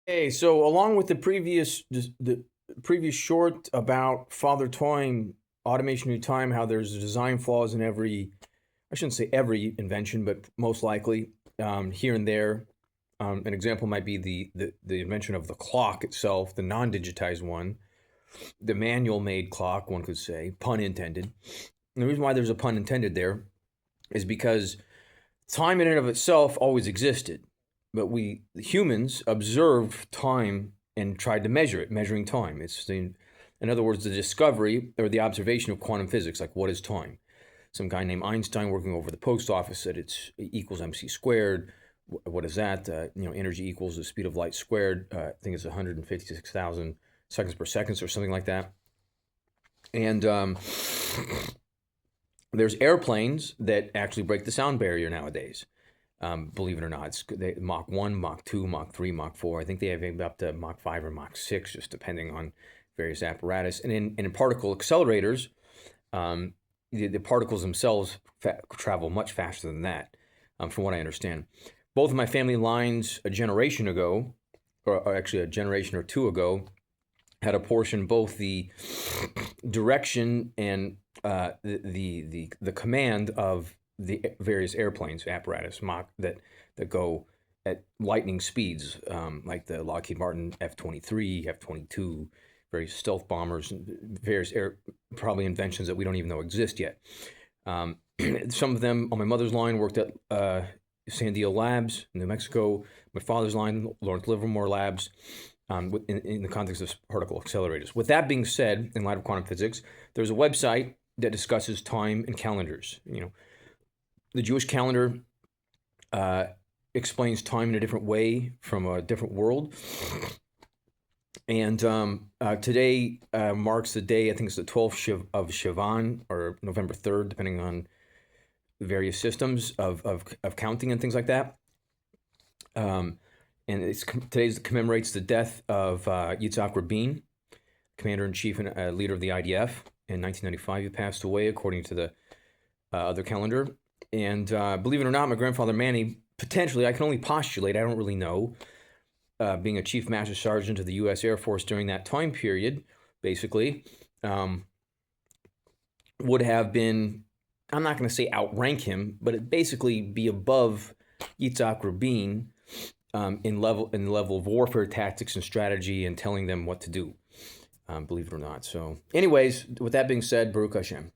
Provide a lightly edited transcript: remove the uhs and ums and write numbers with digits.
Hey, so along with the previous short about Father Time, automation new time, how there's design flaws in every, I shouldn't say every invention, but most likely here and there. An example might be the invention of the clock itself, the non-digitized one, the manual-made clock, one could say, pun intended. And the reason why there's a pun intended there is because time in and of itself always existed, but we humans observed time and tried to measure it, measuring time. In other words, the discovery or the observation of quantum physics, like what is time? Some guy named Einstein working over the post office said it's equals mc squared. What is that? Energy equals the speed of light squared. I think it's 156,000 seconds per second or something like that. And there's airplanes that actually break the sound barrier nowadays. Believe it or not, Mach 1, Mach 2, Mach 3, Mach 4. I think they have up to Mach 5 or Mach 6, just depending on various apparatus. And in particle accelerators, the particles themselves travel much faster than that, from what I understand. Both of my family lines a generation ago, or actually a generation or two ago, had a portion both the direction and the command of the various airplanes apparatus that go at lightning speeds, like the Lockheed Martin F-23, F-22, various stealth bombers, various probably inventions that we don't even know exist yet. Some of them on my mother's line worked at Sandia Labs, New Mexico. My father's line, Lawrence Livermore Labs, in the context of particle accelerators. With that being said, in light of quantum physics, there's a website that discusses time and calendars. The Jewish calendar explains time in a different way from a different world. And today marks the day, I think it's the 12th of Sivan, or November 3rd, depending on the various systems of counting and things like that. And today's commemorates the death of Yitzach Rabin, commander-in-chief and leader of the IDF. In 1995, he passed away, according to the other calendar. And believe it or not, my grandfather Manny, potentially, I can only postulate, I don't really know, being a chief master sergeant of the U.S. Air Force during that time period, basically, would have been, I'm not going to say outrank him, but it basically be above Yitzhak Rabin in the level of warfare tactics and strategy and telling them what to do, believe it or not. So anyways, with that being said, Baruch Hashem.